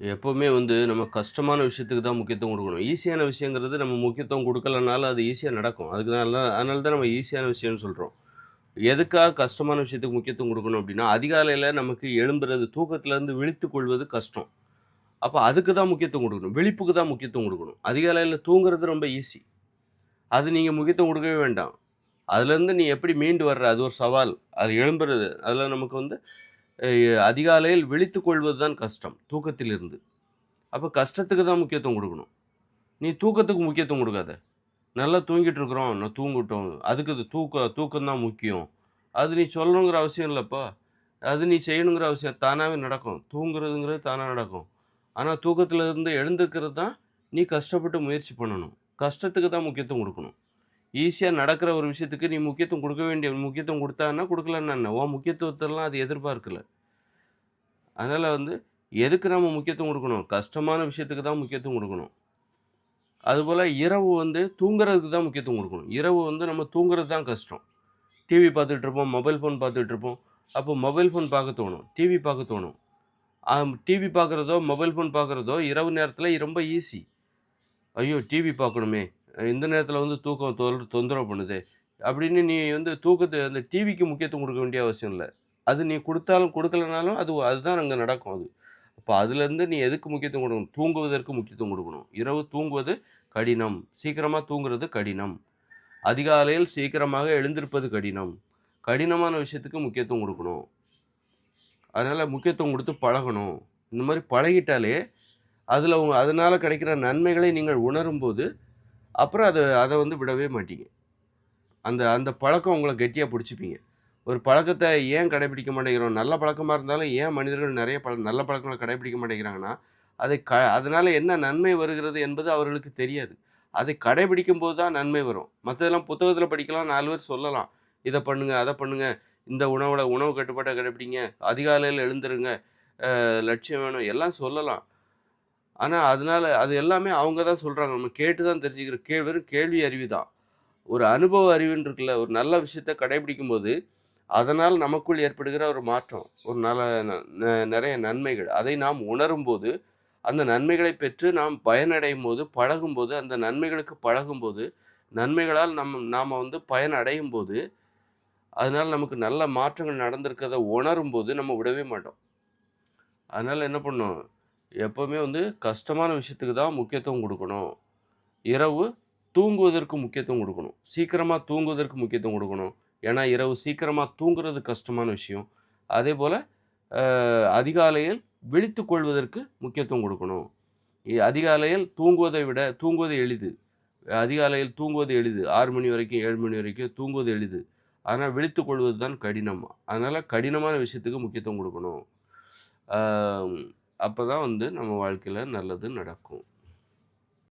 எப்பவுமே நம்ம கஷ்டமான விஷயத்துக்கு தான் முக்கியத்துவம் குடுக்கணும். ஈஸியான விஷயங்கிறது நம்ம முக்கியத்துவம் குடுக்கலனாலும் அது ஈஸியா நடக்கும். அதனால தான் நம்ம ஈஸியான விஷயம்னு சொல்றோம். எதுக்காக கஷ்டமான விஷயத்துக்கு முக்கியத்துவம் குடுக்கணும் அப்டின்னா, அதிகாலையில நமக்கு எழும்புறது, தூக்கத்திலருந்து விழித்துக் கொள்வது கஷ்டம். அப்ப அதுக்கு தான் முக்கியத்துவம் குடுக்கணும். விழிப்புக்கு தான் முக்கியத்துவம் குடுக்கணும். அதிகாலையில தூங்குறது ரொம்ப ஈஸி. அது நீங்க முக்கியத்துவம் குடுக்கவே வேண்டாம். அதுலருந்து நீ எப்படி மீண்டு வர்ற? அது ஒரு சவால். அது எழும்புறது. அதுல நமக்கு அ அதிகாலையில் விழித்துக் கொள்வது தான் கஷ்டம், தூக்கத்திலிருந்து. அப்ப கஷ்டத்துக்கு தான் முக்கியத்துவம் குடுக்கணும். நீ தூக்கத்துக்கு முக்கியத்துவம் குடுக்காத. நல்லா தூங்கிட்டு இருக்கிறோம், நான் தூங்கட்டும். அதுக்கு இது தூக்கம் தான் முக்கியம். அது நீ சொல்லணுங்கிற அவசியம் இல்லப்பா. அது நீ செய்யணுங்கிற அவசியம் தானாவே நடக்கும். தூங்குறதுங்கிறது தானா நடக்கும். ஆனா தூக்கத்துல இருந்து எழுந்திருக்கிறது தான் நீ கஷ்டப்பட்டு முயற்சி பண்ணணும். கஷ்டத்துக்கு தான் முக்கியத்துவம் குடுக்கணும். ஈஸியா நடக்கிற ஒரு விஷயத்துக்கு நீ முக்கியத்துவம் குடுக்க வேண்டிய முக்கியத்துவம் குடுத்தா குடுக்கலன்னா என்ன? உன் முக்கியத்துவத்தெல்லாம் அது எதிர்பார்க்கல. அதனால எதுக்கு நம்ம முக்கியத்துவம் குடுக்கணும்? கஷ்டமான விஷயத்துக்கு தான் முக்கியத்துவம் குடுக்கணும். அதுபோல இரவு தூங்குறதுக்கு தான் முக்கியத்துவம் குடுக்கணும். இரவு நம்ம தூங்குறது தான் கஷ்டம். டிவி பார்த்துட்டு இருப்போம், மொபைல் ஃபோன் பார்த்துட்டு இருப்போம். அப்போ மொபைல் ஃபோன் பார்க்க தோணும். டிவி பார்க்க தோணும். டிவி பார்க்குறதோ, மொபைல் ஃபோன் பார்க்குறதோ இரவு நேரத்தில ரொம்ப ஈஸி. ஐயோ! டிவி பார்க்கணுமே! இந்த நேரத்தில தூக்கம் தொந்தரவு பண்ணுதே! அப்படின்னு நீ அந்த டிவிக்கு முக்கியத்துவம் குடுக்க வேண்டிய அவசியம் இல்ல. அது நீ குடுத்தாலும், குடுக்கலனாலும் அதுதான் அங்க நடக்கும் அது. அப்ப அதுலருந்து நீ எதுக்கு முக்கியத்துவம் குடுக்கணும்? தூங்குவதற்கு முக்கியத்துவம் குடுக்கணும். இரவு தூங்குவது கடினம். சீக்கிரமா தூங்குறது கடினம். அதிகாலையில் சீக்கிரமாக எழுந்திருப்பது கடினம். கடினமான விஷயத்துக்கு முக்கியத்துவம் குடுக்கணும். அதனால முக்கியத்துவம் குடுத்து பழகணும். இந்த மாரி பழகிட்டாலே, அதனால கிடைக்கிற நன்மைகளை நீங்கள் உணரும்போது, அப்புறம் அத அத விடவே மாட்டீங்க. அந்த அந்த பழக்கம் உங்கள கெட்டியா புடிச்சுப்பீங்க. ஒரு பழக்கத்த ஏன் கடைபிடிக்க மாட்டேங்கிறோம்? நல்ல பழக்கமா இருந்தாலும் ஏன் மனிதர்கள் நெறைய நல்ல பழக்கங்கள கடைபிடிக்க மாட்டேங்கிறாங்கன்னா, அதனால என்ன நன்மை வருகிறது என்பது அவர்களுக்கு தெரியாது. அதை கடைபிடிக்கும்போது தான் நன்மை வரும். மத்ததெல்லாம் புத்தகத்தில படிக்கலாம், 4 பேர் சொல்லலாம். இத பண்ணுங்க, அத பண்ணுங்க. இந்த உணவு கட்டுப்பாட்ட கடைபிடிங்க. அதிகாலையில எழுந்துருங்க. லட்சியம் வேணும். எல்லாம் சொல்லலாம். ஆனா, அதனால அது எல்லாமே அவங்க தான் சொல்றாங்க. நம்ம கேட்டு தான் தெரிஞ்சுக்கிறோம். வெறும் கேள்வி அறிவு தான். ஒரு அனுபவ அறிவுன்னு இருக்குல்ல, ஒரு நல்ல விஷயத்த கடைபிடிக்கும்போது, அதனால் நமக்குள் ஏற்படுகிற ஒரு மாற்றம், ஒரு நல்ல ந ந நிறைய நன்மைகள். அதை நாம் உணரும்போது, அந்த நன்மைகளை பெற்று நாம் பயனடையும்போது, பழகும்போது, அந்த நன்மைகளுக்கு பழகும்போது, நன்மைகளால் நாம பயன் அடையும்போது, அதனால நமக்கு நல்ல மாற்றங்கள் நடந்திருக்கிறத உணரும்போது, நம்ம விடவே மாட்டோம். அதனால என்ன பண்ணணும், எப்பவுமே கஷ்டமான விஷயத்துக்கு தான் முக்கியத்துவம் குடுக்கணும். இரவு தூங்குவதற்கு முக்கியத்துவம் குடுக்கணும். சீக்கிரமா தூங்குவதற்கு முக்கியத்துவம் குடுக்கணும். ஏன்னா, இரவு சீக்கிரமா தூங்குறது கஷ்டமான விஷயம். அதேபோல அ அதிகாலையில் விழித்துக் கொள்வதற்கு முக்கியத்துவம் குடுக்கணும். அதிகாலையில் தூங்குவது எளிது. அதிகாலையில் தூங்குவது எளிது. 6 மணி வரைக்கும், 7 மணி வரைக்கும் தூங்குவது எளிது. ஆனா, விழித்துக் கொள்வது தான் கடினம். அதனால கடினமான விஷயத்துக்கு முக்கியத்துவம் குடுக்கணும். ஆ அப்பதான் நம்ம வாழ்க்கையில நல்லது நடக்கும்.